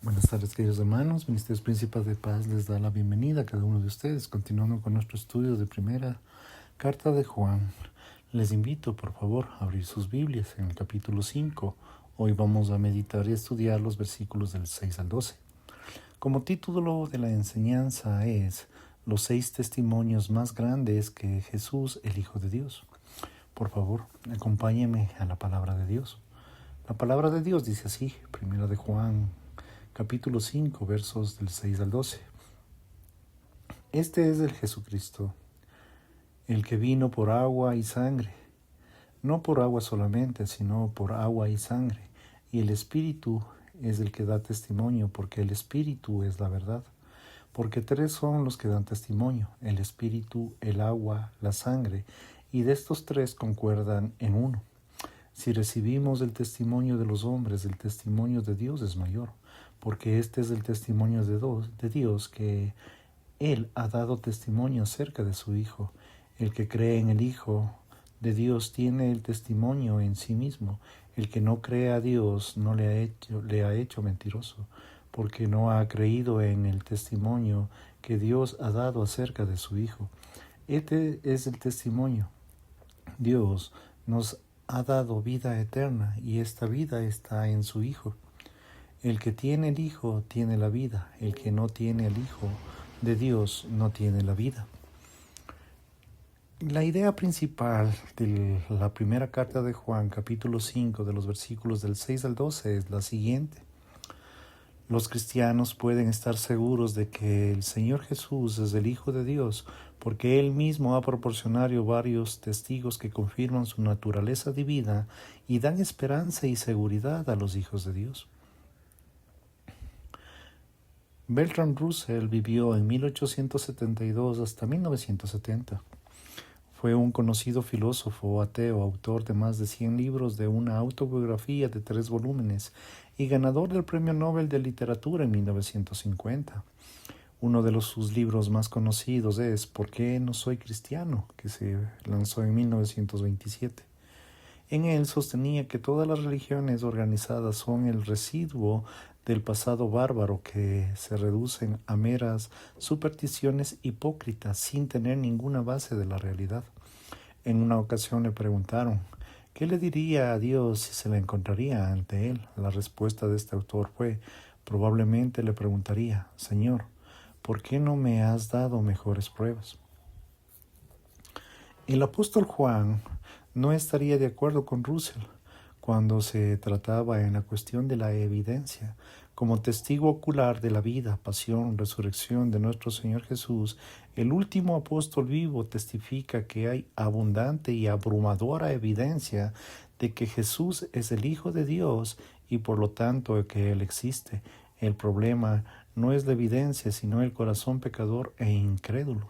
Buenas tardes, queridos hermanos. Ministerios Príncipes de Paz les da la bienvenida a cada uno de ustedes, continuando con nuestro estudio de primera carta de Juan. Les invito, por favor, a abrir sus Biblias en el capítulo 5. Hoy vamos a meditar y estudiar los versículos del 6 al 12. Como título de la enseñanza es Los 6 testimonios más grandes que Jesús, el Hijo de Dios. Por favor, acompáñenme a la palabra de Dios. La palabra de Dios dice así, primera de Juan, capítulo 5, versos del 6 al 12. Este es el Jesucristo, el que vino por agua y sangre, no por agua solamente, sino por agua y sangre. Y el Espíritu es el que da testimonio, porque el Espíritu es la verdad. Porque 3 son los que dan testimonio, el Espíritu, el agua, la sangre, y de estos 3 concuerdan en uno. Si recibimos el testimonio de los hombres, el testimonio de Dios es mayor, porque este es el testimonio de Dios, que Él ha dado testimonio acerca de su Hijo. El que cree en el Hijo de Dios tiene el testimonio en sí mismo. El que no cree a Dios no le ha hecho mentiroso, porque no ha creído en el testimonio que Dios ha dado acerca de su Hijo. Este es el testimonio. Dios nos ha dado vida eterna, y esta vida está en su Hijo. El que tiene el Hijo tiene la vida. El que no tiene el Hijo de Dios no tiene la vida. La idea principal de la primera carta de Juan, capítulo 5, de los versículos del 6 al 12, es la siguiente. Los cristianos pueden estar seguros de que el Señor Jesús es el Hijo de Dios, porque Él mismo ha proporcionado varios testigos que confirman su naturaleza divina y dan esperanza y seguridad a los hijos de Dios. Bertrand Russell vivió en 1872 hasta 1970. Fue un conocido filósofo ateo, autor de más de 100 libros, de una autobiografía de 3 volúmenes y ganador del Premio Nobel de Literatura en 1950. Uno de sus libros más conocidos es ¿Por qué no soy cristiano?, que se lanzó en 1927. En él sostenía que todas las religiones organizadas son el residuo del pasado bárbaro, que se reducen a meras supersticiones hipócritas sin tener ninguna base de la realidad. En una ocasión le preguntaron ¿qué le diría a Dios si se le encontraría ante él? La respuesta de este autor fue: probablemente le preguntaría: Señor, ¿por qué no me has dado mejores pruebas? El apóstol Juan no estaría de acuerdo con Russell cuando se trataba en la cuestión de la evidencia. Como testigo ocular de la vida, pasión, resurrección de nuestro Señor Jesús, el último apóstol vivo testifica que hay abundante y abrumadora evidencia de que Jesús es el Hijo de Dios y por lo tanto que Él existe. El problema no es la evidencia, sino el corazón pecador e incrédulo.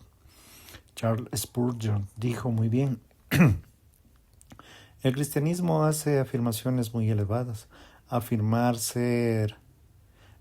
Charles Spurgeon dijo muy bien: el cristianismo hace afirmaciones muy elevadas. Afirmar ser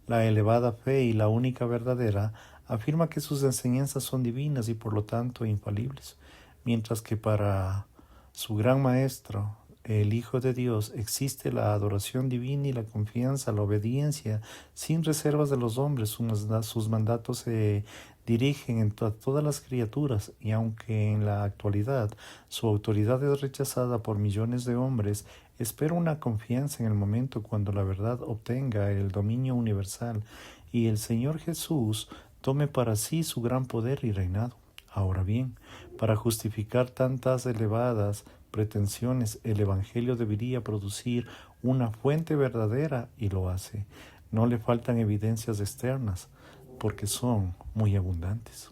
la elevada fe y la única verdadera, afirma que sus enseñanzas son divinas y por lo tanto infalibles, mientras que para su gran maestro, el Hijo de Dios, existe la adoración divina y la confianza, la obediencia sin reservas de los hombres. Sus mandatos se dirigen a todas las criaturas, y aunque en la actualidad su autoridad es rechazada por millones de hombres, espera una confianza en el momento cuando la verdad obtenga el dominio universal y el Señor Jesús tome para sí su gran poder y reinado. Ahora bien, para justificar tantas elevadas pretensiones, el Evangelio debería producir una fuente verdadera, y lo hace. No le faltan evidencias externas, porque son muy abundantes.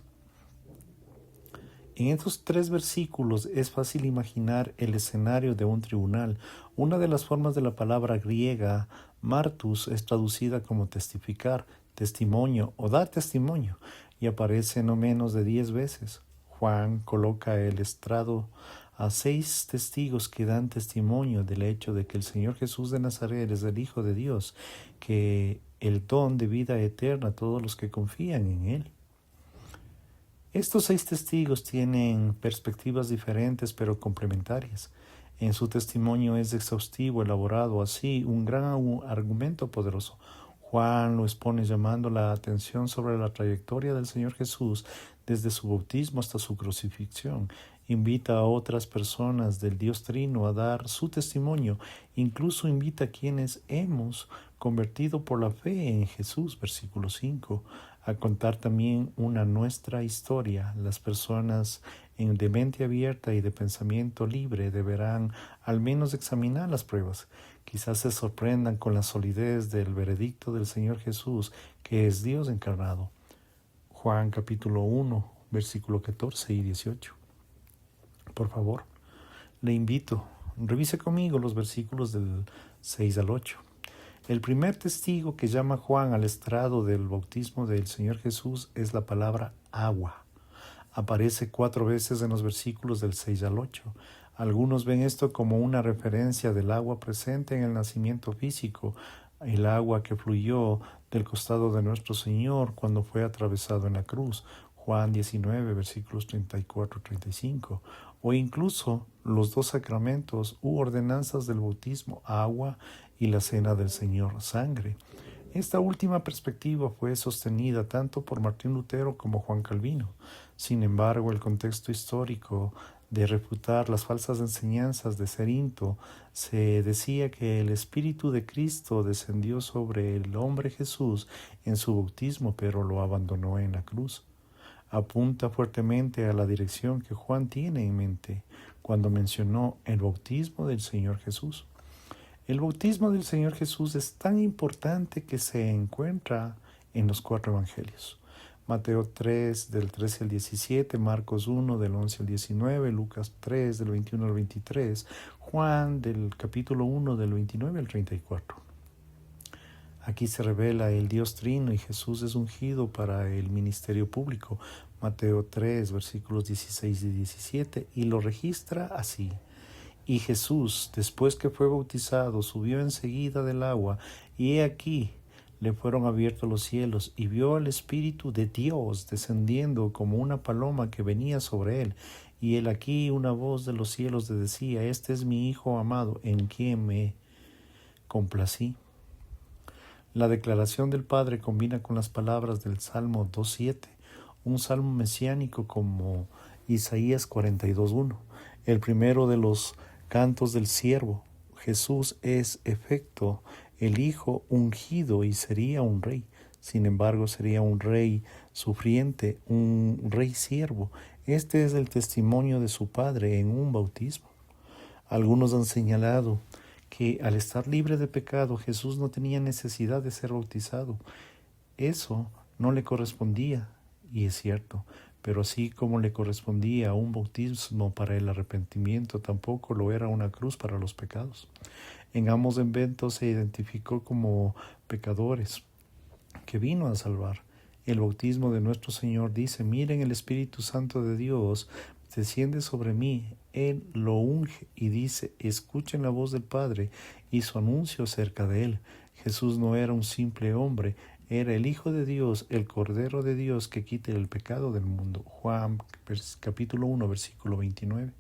En estos 3 versículos es fácil imaginar el escenario de un tribunal. Una de las formas de la palabra griega martus es traducida como testificar, testimonio o dar testimonio, y aparece no menos de 10 veces. Juan coloca el estrado a 6 testigos que dan testimonio del hecho de que el Señor Jesús de Nazaret es el Hijo de Dios, que el don de vida eterna a todos los que confían en Él. Estos 6 testigos tienen perspectivas diferentes pero complementarias. En su testimonio es exhaustivo, elaborado, así un gran argumento poderoso. Juan lo expone llamando la atención sobre la trayectoria del Señor Jesús desde su bautismo hasta su crucifixión. Invita a otras personas del Dios Trino a dar su testimonio. Incluso invita a quienes hemos convertido por la fe en Jesús, versículo 5, a contar también nuestra historia. Las personas de mente abierta y de pensamiento libre deberán al menos examinar las pruebas. Quizás se sorprendan con la solidez del veredicto del Señor Jesús, que es Dios encarnado. Juan capítulo 1, versículo 14 y 18. Por favor, le invito, revise conmigo los versículos del 6 al 8. El primer testigo que llama Juan al estrado del bautismo del Señor Jesús es la palabra agua. Aparece 4 veces en los versículos del 6 al 8. Algunos ven esto como una referencia del agua presente en el nacimiento físico, el agua que fluyó del costado de nuestro Señor cuando fue atravesado en la cruz, Juan 19, versículos 34-35, o incluso los 2 sacramentos u ordenanzas del bautismo, agua, y la cena del Señor, sangre. Esta última perspectiva fue sostenida tanto por Martín Lutero como Juan Calvino. Sin embargo, el contexto histórico de refutar las falsas enseñanzas de Cerinto, se decía que el Espíritu de Cristo descendió sobre el hombre Jesús en su bautismo, pero lo abandonó en la cruz. Apunta fuertemente a la dirección que Juan tiene en mente cuando mencionó el bautismo del Señor Jesús. El bautismo del Señor Jesús es tan importante que se encuentra en los 4 evangelios. Mateo 3, del 13 al 17, Marcos 1, del 11 al 19, Lucas 3, del 21 al 23, Juan del capítulo 1, del 29 al 34. Aquí se revela el Dios Trino y Jesús es ungido para el ministerio público. Mateo 3, versículos 16 y 17, y lo registra así. Y Jesús, después que fue bautizado, subió enseguida del agua, y he aquí, le fueron abiertos los cielos, y vio al Espíritu de Dios descendiendo como una paloma que venía sobre él. Y él aquí una voz de los cielos le decía, este es mi Hijo amado, en quien me complací. La declaración del Padre combina con las palabras del Salmo 2.7, un salmo mesiánico como Isaías 42.1, el primero de los cantos del siervo. Jesús es efecto el Hijo ungido y sería un rey. Sin embargo, sería un rey sufriente, un rey siervo. Este es el testimonio de su Padre en un bautismo. Algunos han señalado que al estar libre de pecado, Jesús no tenía necesidad de ser bautizado. Eso no le correspondía, y es cierto, pero así como le correspondía un bautismo para el arrepentimiento, tampoco lo era una cruz para los pecados. En ambos eventos se identificó como pecadores que vino a salvar. El bautismo de nuestro Señor dice, miren, el Espíritu Santo de Dios desciende sobre mí, Él lo unge y dice, escuchen la voz del Padre y su anuncio acerca de Él. Jesús no era un simple hombre, era el Hijo de Dios, el Cordero de Dios que quite el pecado del mundo. Juan capítulo 1, versículo 29.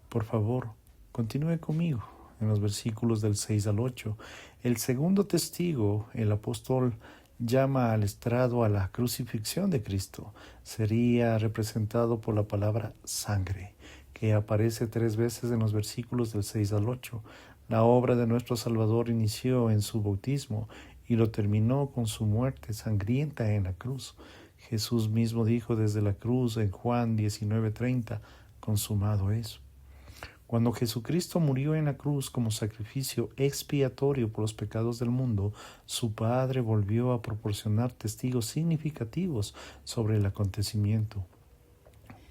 Por favor, continúe conmigo en los versículos del 6 al 8. El segundo testigo, el apóstol, llama al estrado a la crucifixión de Cristo. Sería representado por la palabra sangre, que aparece 3 veces en los versículos del 6 al 8. La obra de nuestro Salvador inició en su bautismo y lo terminó con su muerte sangrienta en la cruz. Jesús mismo dijo desde la cruz en Juan 19:30, consumado es. Cuando Jesucristo murió en la cruz como sacrificio expiatorio por los pecados del mundo, su Padre volvió a proporcionar testigos significativos sobre el acontecimiento.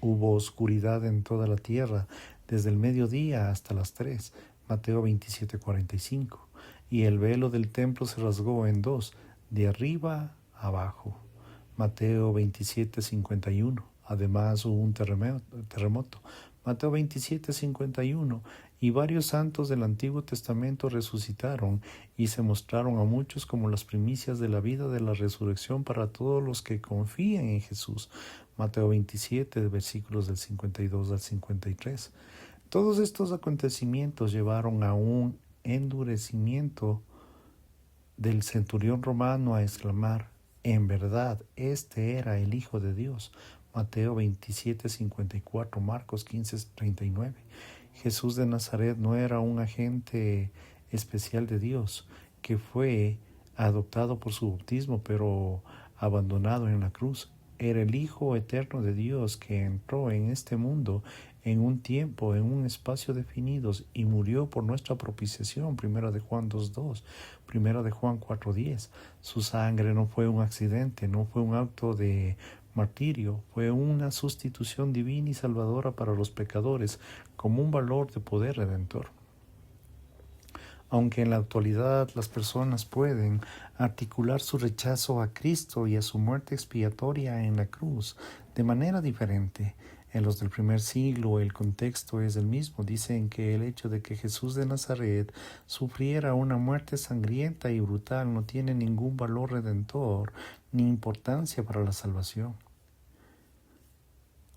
Hubo oscuridad en toda la tierra, desde el mediodía hasta las 3, Mateo 27:45, y el velo del templo se rasgó en 2, de arriba a abajo, Mateo 27:51. Además hubo un terremoto, Mateo 27:51, y varios santos del Antiguo Testamento resucitaron y se mostraron a muchos como las primicias de la vida de la resurrección para todos los que confían en Jesús. Mateo 27, versículos del 52 al 53. Todos estos acontecimientos llevaron a un endurecimiento del centurión romano a exclamar: en verdad, este era el Hijo de Dios. Mateo 27:54, Marcos 15:39. Jesús de Nazaret no era un agente especial de Dios que fue adoptado por su bautismo pero abandonado en la cruz. Era el Hijo eterno de Dios que entró en este mundo en un tiempo, en un espacio definidos y murió por nuestra propiciación. Primera de Juan 2:2, Primera de Juan 4:10. Su sangre no fue un accidente, no fue un acto de martirio, fue una sustitución divina y salvadora para los pecadores como un valor de poder redentor. Aunque en la actualidad las personas pueden articular su rechazo a Cristo y a su muerte expiatoria en la cruz de manera diferente, en los del primer siglo el contexto es el mismo. Dicen que el hecho de que Jesús de Nazaret sufriera una muerte sangrienta y brutal no tiene ningún valor redentor ni importancia para la salvación.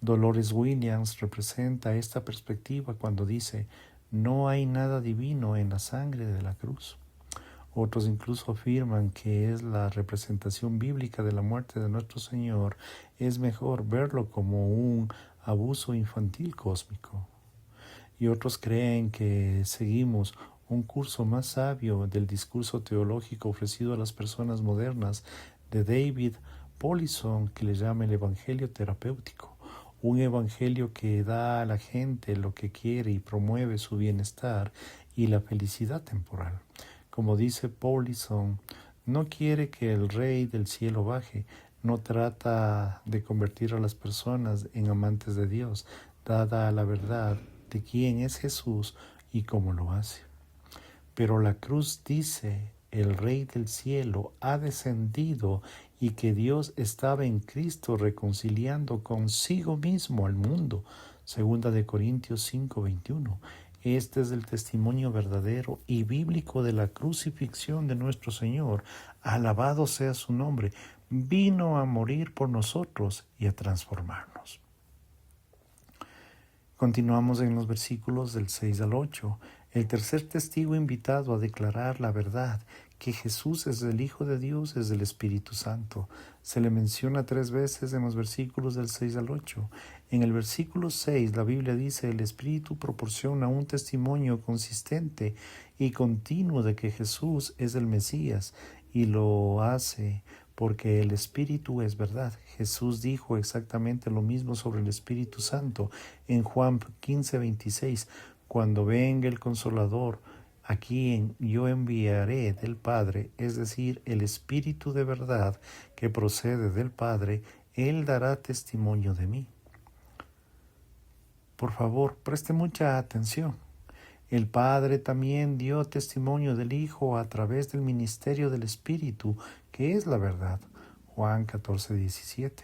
Dolores Williams representa esta perspectiva cuando dice: no hay nada divino en la sangre de la cruz. Otros incluso afirman que es la representación bíblica de la muerte de nuestro Señor. Es mejor verlo como un abuso infantil cósmico. Y otros creen que seguimos un curso más sabio del discurso teológico ofrecido a las personas modernas de David Powlison, que le llama el Evangelio terapéutico. Un evangelio que da a la gente lo que quiere y promueve su bienestar y la felicidad temporal. Como dice Powlison, no quiere que el Rey del cielo baje, no trata de convertir a las personas en amantes de Dios, dada la verdad de quién es Jesús y cómo lo hace. Pero la cruz dice: el Rey del cielo ha descendido y que Dios estaba en Cristo reconciliando consigo mismo al mundo. Segunda de Corintios 5:21. Este es el testimonio verdadero y bíblico de la crucifixión de nuestro Señor. Alabado sea su nombre. Vino a morir por nosotros y a transformarnos. Continuamos en los versículos del 6 al 8. El tercer testigo invitado a declarar la verdad, que Jesús es el Hijo de Dios, es el Espíritu Santo. Se le menciona 3 veces en los versículos del 6 al 8. En el versículo 6 la Biblia dice: el Espíritu proporciona un testimonio consistente y continuo de que Jesús es el Mesías, y lo hace porque el Espíritu es verdad. Jesús dijo exactamente lo mismo sobre el Espíritu Santo en Juan 15:26. Cuando venga el Consolador, a quien yo enviaré del Padre, es decir, el Espíritu de verdad que procede del Padre, Él dará testimonio de mí. Por favor, preste mucha atención. El Padre también dio testimonio del Hijo a través del ministerio del Espíritu, que es la verdad. Juan 14:17.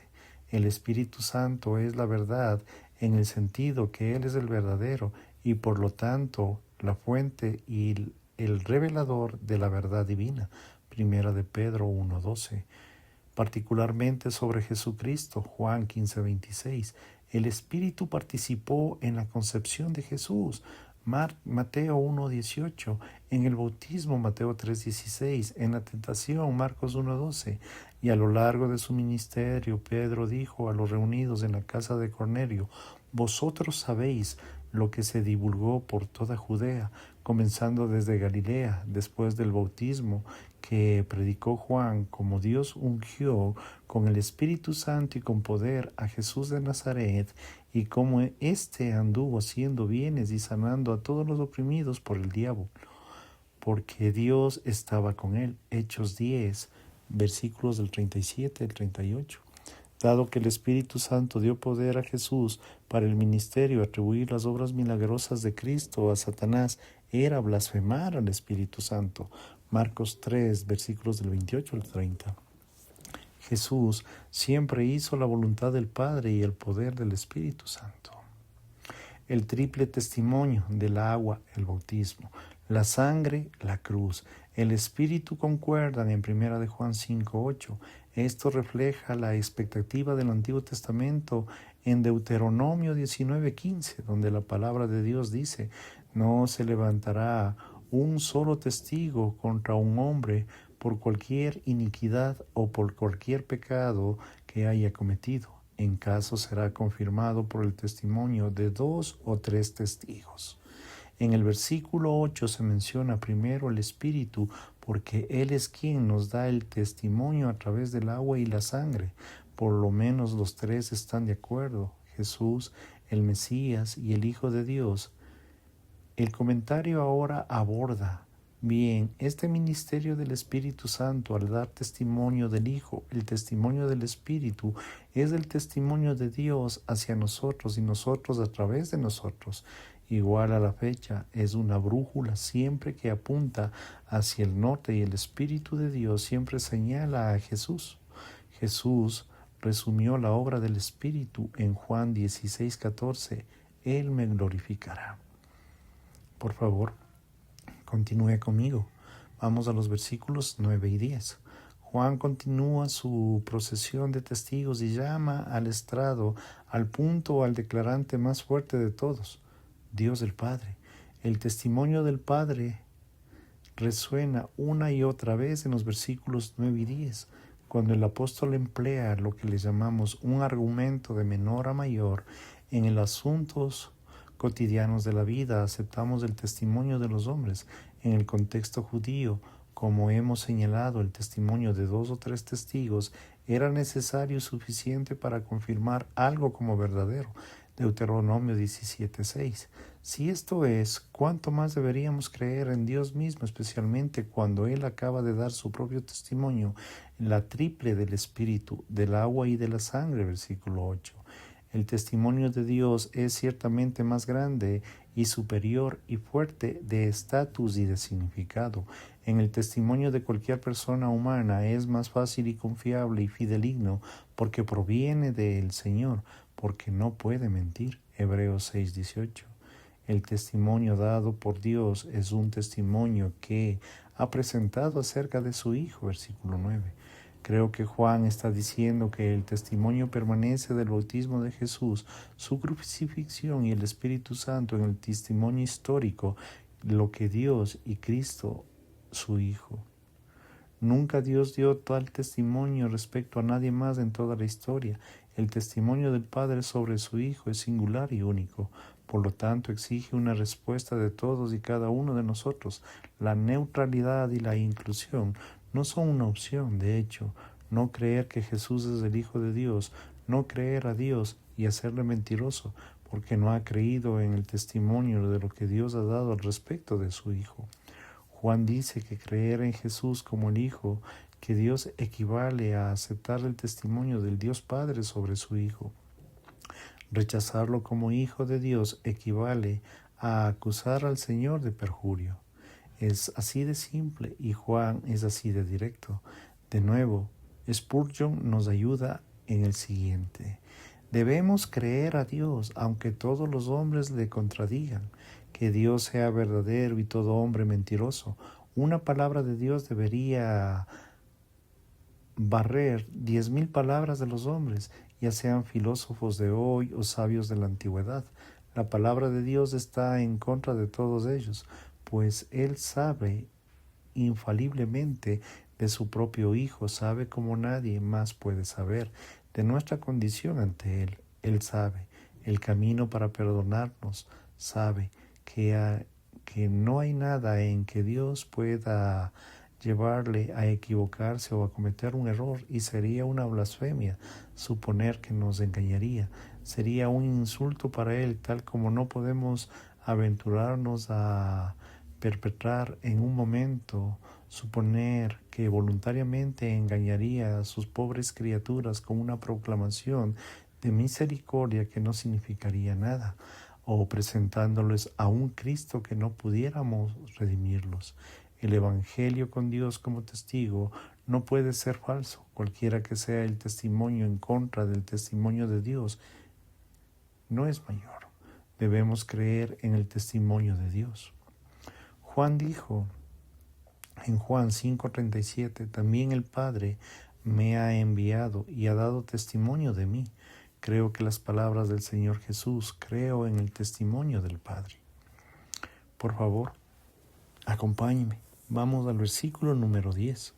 El Espíritu Santo es la verdad en el sentido que Él es el verdadero y por lo tanto la fuente y el revelador de la verdad divina. Primera de Pedro 1:12. Particularmente sobre Jesucristo. Juan 15:26. El Espíritu participó en la concepción de Jesús. Mateo 1:18, en el bautismo Mateo 3:16, en la tentación Marcos 1:12, y a lo largo de su ministerio Pedro dijo a los reunidos en la casa de Cornelio: vosotros sabéis lo que se divulgó por toda Judea, comenzando desde Galilea, después del bautismo que predicó Juan, como Dios ungió con el Espíritu Santo y con poder a Jesús de Nazaret, y como éste anduvo haciendo bienes y sanando a todos los oprimidos por el diablo, porque Dios estaba con él. Hechos 10, versículos del 37 al 38. Dado que el Espíritu Santo dio poder a Jesús para el ministerio, atribuir las obras milagrosas de Cristo a Satanás era blasfemar al Espíritu Santo. Marcos 3, versículos del 28 al 30. Jesús siempre hizo la voluntad del Padre y el poder del Espíritu Santo. El triple testimonio del agua, el bautismo, la sangre, la cruz, el Espíritu concuerdan en 1 de Juan 5:8. Esto refleja la expectativa del Antiguo Testamento en Deuteronomio 19:15, donde la palabra de Dios dice: no se levantará un solo testigo contra un hombre por cualquier iniquidad o por cualquier pecado que haya cometido. En caso será confirmado por el testimonio de 2 o 3 testigos. En el versículo 8 se menciona primero el Espíritu, porque Él es quien nos da el testimonio a través del agua y la sangre. Por lo menos los tres están de acuerdo: Jesús, el Mesías y el Hijo de Dios. El comentario ahora aborda bien este ministerio del Espíritu Santo al dar testimonio del Hijo. El testimonio del Espíritu es el testimonio de Dios hacia nosotros y nosotros a través de nosotros. Igual a la fecha, es una brújula siempre que apunta hacia el norte, y el Espíritu de Dios siempre señala a Jesús. Jesús resumió la obra del Espíritu en Juan 16:14. Él me glorificará. Por favor, continúe conmigo. Vamos a los versículos 9 y 10. Juan continúa su procesión de testigos y llama al estrado, al punto, al declarante más fuerte de todos: Dios el Padre. El testimonio del Padre resuena una y otra vez en los versículos 9 y 10, cuando el apóstol emplea lo que le llamamos un argumento de menor a mayor en los asuntos cotidianos de la vida. Aceptamos el testimonio de los hombres. En el contexto judío, como hemos señalado, el testimonio de 2 o 3 testigos era necesario y suficiente para confirmar algo como verdadero. Deuteronomio 17:6. Si esto es, ¿cuánto más deberíamos creer en Dios mismo, especialmente cuando Él acaba de dar su propio testimonio en la triple del Espíritu, del agua y de la sangre? Versículo 8. El testimonio de Dios es ciertamente más grande y superior y fuerte de estatus y de significado. En el testimonio de cualquier persona humana es más fácil y confiable y fidedigno porque proviene del Señor, porque no puede mentir. Hebreos 6:18. El testimonio dado por Dios es un testimonio que ha presentado acerca de su Hijo. Versículo 9. Creo que Juan está diciendo que el testimonio permanece del bautismo de Jesús, su crucifixión y el Espíritu Santo en el testimonio histórico, lo que Dios y Cristo, su Hijo. Nunca Dios dio tal testimonio respecto a nadie más en toda la historia. El testimonio del Padre sobre su Hijo es singular y único. Por lo tanto, exige una respuesta de todos y cada uno de nosotros. La neutralidad y la inclusión no son una opción. De hecho, no creer que Jesús es el Hijo de Dios, no creer a Dios y hacerle mentiroso, porque no ha creído en el testimonio de lo que Dios ha dado al respecto de su Hijo. Juan dice que creer en Jesús como el Hijo que Dios equivale a aceptar el testimonio del Dios Padre sobre su Hijo. Rechazarlo como Hijo de Dios equivale a acusar al Señor de perjurio. Es así de simple y Juan es así de directo. De nuevo, Spurgeon nos ayuda en el siguiente: debemos creer a Dios aunque todos los hombres le contradigan, que Dios sea verdadero y todo hombre mentiroso. Una palabra de Dios debería barrer 10,000 palabras de los hombres, ya sean filósofos de hoy o sabios de la antigüedad. La palabra de Dios está en contra de todos ellos, pues Él sabe infaliblemente de su propio Hijo, sabe como nadie más puede saber de nuestra condición ante Él. Él sabe el camino para perdonarnos, sabe que no hay nada en que Dios pueda llevarle a equivocarse o a cometer un error, y sería una blasfemia suponer que nos engañaría. Sería un insulto para Él, tal como no podemos aventurarnos a perpetrar en un momento suponer que voluntariamente engañaría a sus pobres criaturas con una proclamación de misericordia que no significaría nada, o presentándoles a un Cristo que no pudiéramos redimirlos. El Evangelio con Dios como testigo no puede ser falso, cualquiera que sea el testimonio en contra del testimonio de Dios no es mayor. Debemos creer en el testimonio de Dios. Juan dijo en Juan 5:37, también el Padre me ha enviado y ha dado testimonio de mí. Creo que las palabras del Señor Jesús, creo en el testimonio del Padre. Por favor, acompáñeme. Vamos al versículo número 10.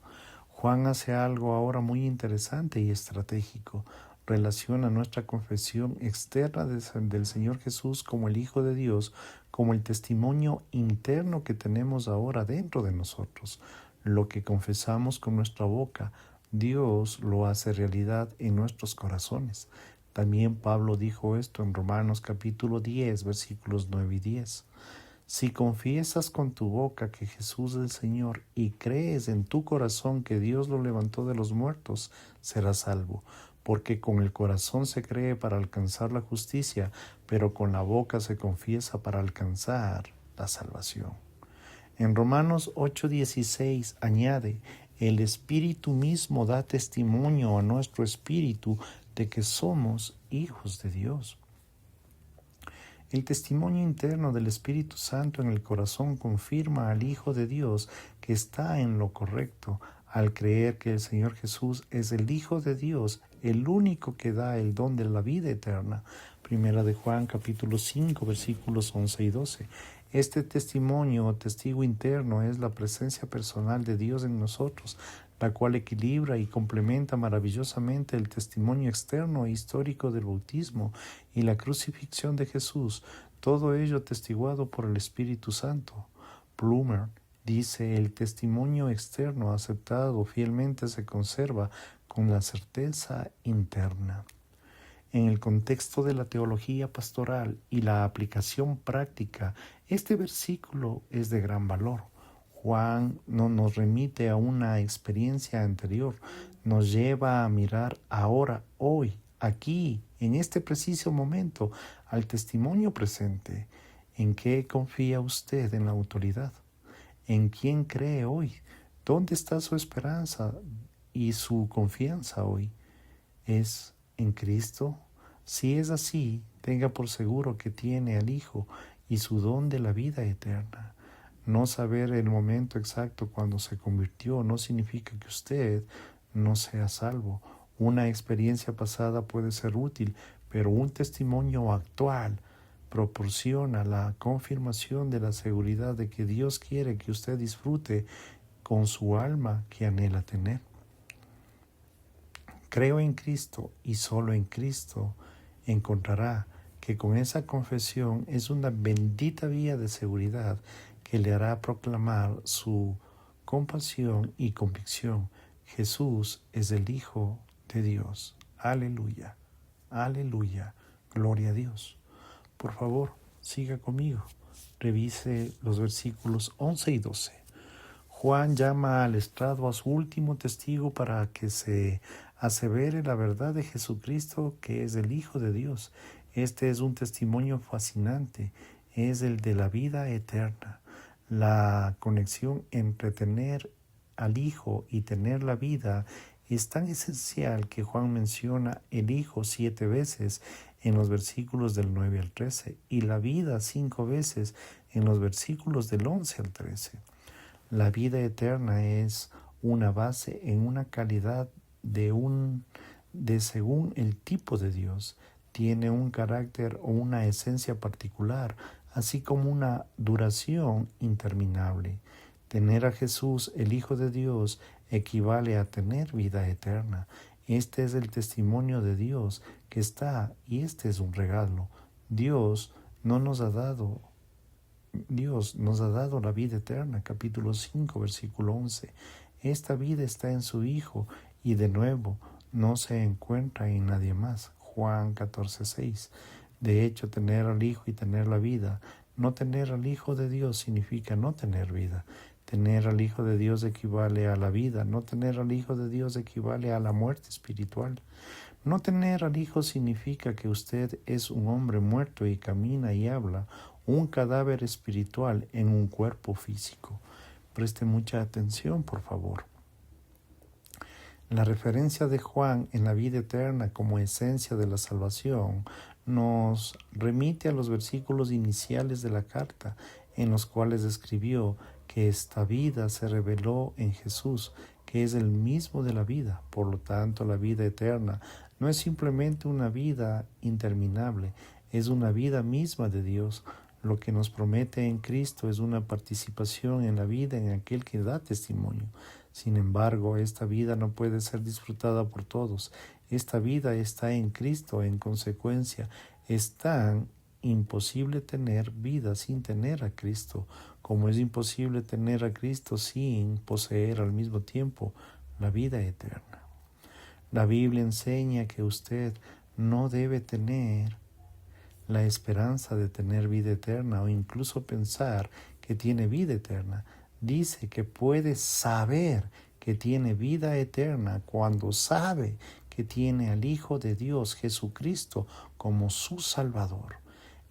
Juan hace algo ahora muy interesante y estratégico. Relaciona nuestra confesión externa del Señor Jesús como el Hijo de Dios, como el testimonio interno que tenemos ahora dentro de nosotros. Lo que confesamos con nuestra boca, Dios lo hace realidad en nuestros corazones. También Pablo dijo esto en Romanos capítulo 10, versículos 9 y 10. Si confiesas con tu boca que Jesús es el Señor y crees en tu corazón que Dios lo levantó de los muertos, serás salvo. Porque con el corazón se cree para alcanzar la justicia, pero con la boca se confiesa para alcanzar la salvación. En Romanos 8:16 añade, el Espíritu mismo da testimonio a nuestro espíritu de que somos hijos de Dios. El testimonio interno del Espíritu Santo en el corazón confirma al Hijo de Dios que está en lo correcto al creer que el Señor Jesús es el Hijo de Dios, el único que da el don de la vida eterna. Primera de Juan capítulo 5 versículos 11 y 12. Este testimonio o testigo interno es la presencia personal de Dios en nosotros, la cual equilibra y complementa maravillosamente el testimonio externo e histórico del bautismo y la crucifixión de Jesús, todo ello testiguado por el Espíritu Santo. Plumer dice, el testimonio externo aceptado fielmente se conserva con la certeza interna. En el contexto de la teología pastoral y la aplicación práctica, este versículo es de gran valor. Juan no nos remite a una experiencia anterior, nos lleva a mirar ahora, hoy, aquí, en este preciso momento, al testimonio presente. ¿En qué confía usted en la autoridad? ¿En quién cree hoy? ¿Dónde está su esperanza y su confianza hoy? ¿Es en Cristo? Si es así, tenga por seguro que tiene al Hijo y su don de la vida eterna. No saber el momento exacto cuando se convirtió no significa que usted no sea salvo. Una experiencia pasada puede ser útil, pero un testimonio actual proporciona la confirmación de la seguridad de que Dios quiere que usted disfrute con su alma que anhela tener. Creo en Cristo y solo en Cristo encontrará que con esa confesión es una bendita vía de seguridad que le hará proclamar su compasión y convicción. Jesús es el Hijo de Dios. Aleluya, aleluya, gloria a Dios. Por favor, siga conmigo. Revise los versículos 11 y 12. Juan llama al estrado a su último testigo para que se asevere la verdad de Jesucristo, que es el Hijo de Dios. Este es un testimonio fascinante, es el de la vida eterna. La conexión entre tener al Hijo y tener la vida es tan esencial que Juan menciona el Hijo 7 veces en los versículos del 9 al 13 y la vida 5 veces en los versículos del 11 al 13. La vida eterna es una base en una calidad de según el tipo de Dios. Tiene un carácter o una esencia particular, así como una duración interminable. Tener a Jesús, el Hijo de Dios, equivale a tener vida eterna. Este es el testimonio de Dios que está, y este es un regalo. Dios nos ha dado la vida eterna, capítulo 5, versículo 11. Esta vida está en su Hijo y de nuevo no se encuentra en nadie más. Juan 14, 6. De hecho, tener al Hijo y tener la vida, no tener al Hijo de Dios significa no tener vida. Tener al Hijo de Dios equivale a la vida, no tener al Hijo de Dios equivale a la muerte espiritual. No tener al Hijo significa que usted es un hombre muerto y camina y habla, un cadáver espiritual en un cuerpo físico. Preste mucha atención, por favor. La referencia de Juan en la vida eterna como esencia de la salvación nos remite a los versículos iniciales de la carta, en los cuales escribió que esta vida se reveló en Jesús, que es el mismo de la vida. Por lo tanto, la vida eterna no es simplemente una vida interminable, es una vida misma de Dios. Lo que nos promete en Cristo es una participación en la vida en aquel que da testimonio. Sin embargo, esta vida no puede ser disfrutada por todos. Esta vida está en Cristo, en consecuencia, es tan imposible tener vida sin tener a Cristo, como es imposible tener a Cristo sin poseer al mismo tiempo la vida eterna. La Biblia enseña que usted no debe tener la esperanza de tener vida eterna o incluso pensar que tiene vida eterna. Dice que puede saber que tiene vida eterna cuando sabe que tiene al Hijo de Dios, Jesucristo, como su Salvador.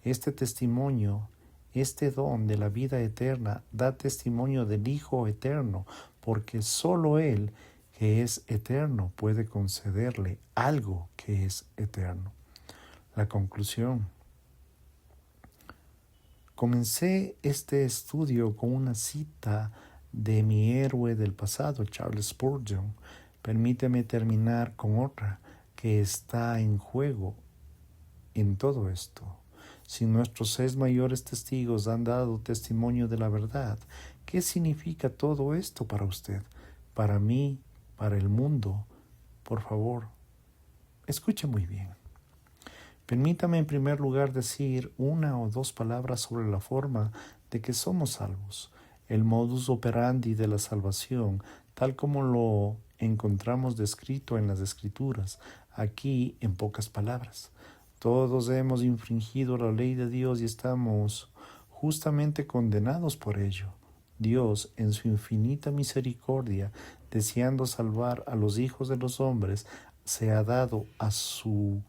Este testimonio, este don de la vida eterna, da testimonio del Hijo eterno, porque solo Él, que es eterno, puede concederle algo que es eterno. La conclusión. Comencé este estudio con una cita de mi héroe del pasado, Charles Spurgeon. Permíteme terminar con otra que está en juego en todo esto. Si nuestros 6 mayores testigos han dado testimonio de la verdad, ¿qué significa todo esto para usted, para mí, para el mundo? Por favor, escuche muy bien. Permítame en primer lugar decir una o dos palabras sobre la forma de que somos salvos, el modus operandi de la salvación, tal como lo encontramos descrito en las Escrituras, aquí en pocas palabras. Todos hemos infringido la ley de Dios y estamos justamente condenados por ello. Dios, en su infinita misericordia, deseando salvar a los hijos de los hombres, se ha dado a su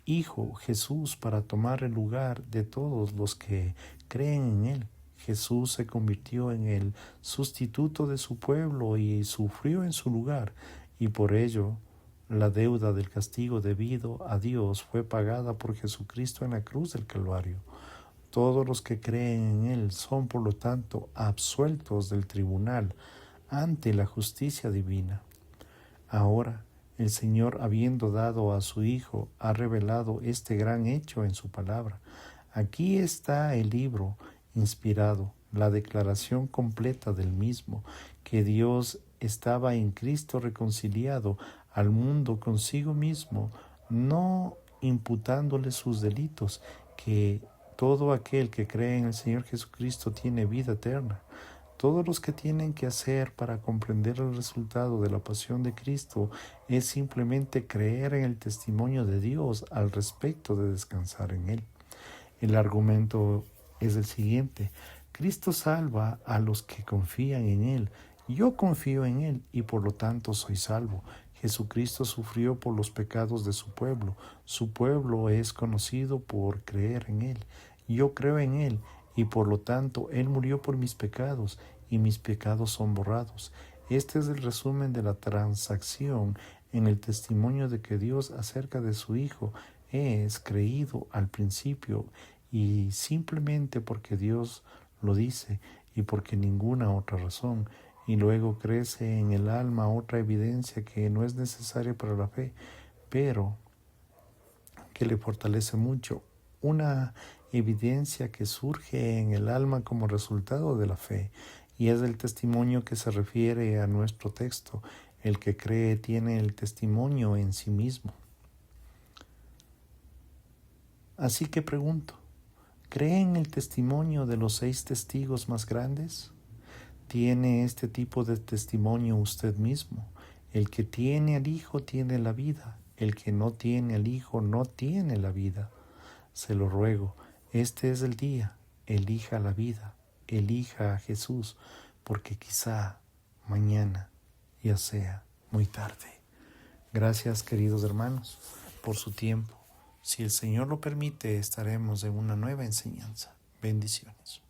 Hijo Jesús para tomar el lugar de todos los que creen en Él. Jesús se convirtió en el sustituto de su pueblo y sufrió en su lugar, y por ello la deuda del castigo debido a Dios fue pagada por Jesucristo en la cruz del Calvario. Todos los que creen en Él son, por lo tanto, absueltos del tribunal ante la justicia divina. Ahora, el Señor, habiendo dado a su Hijo, ha revelado este gran hecho en su palabra. Aquí está el libro inspirado, la declaración completa del mismo, que Dios estaba en Cristo reconciliado al mundo consigo mismo, no imputándole sus delitos, que todo aquel que cree en el Señor Jesucristo tiene vida eterna. Todos los que tienen que hacer para comprender el resultado de la pasión de Cristo es simplemente creer en el testimonio de Dios al respecto de descansar en Él. El argumento es el siguiente: Cristo salva a los que confían en Él. Yo confío en Él y por lo tanto soy salvo. Jesucristo sufrió por los pecados de su pueblo. Su pueblo es conocido por creer en Él. Yo creo en Él y por lo tanto Él murió por mis pecados y mis pecados son borrados. Este es el resumen de la transacción en el testimonio de que Dios acerca de su Hijo es creído al principio y simplemente porque Dios lo dice y porque ninguna otra razón. Y luego crece en el alma otra evidencia que no es necesaria para la fe, pero que le fortalece mucho. Una evidencia que surge en el alma como resultado de la fe, y es el testimonio que se refiere a nuestro texto. El que cree tiene el testimonio en sí mismo. Así que pregunto, ¿cree en el testimonio de los 6 testigos más grandes? ¿Tiene este tipo de testimonio usted mismo? El que tiene al Hijo tiene la vida. El que no tiene al Hijo no tiene la vida. Se lo ruego, este es el día. Elija la vida. Elija a Jesús, porque quizá mañana ya sea muy tarde. Gracias, queridos hermanos, por su tiempo. Si el Señor lo permite, estaremos en una nueva enseñanza. Bendiciones.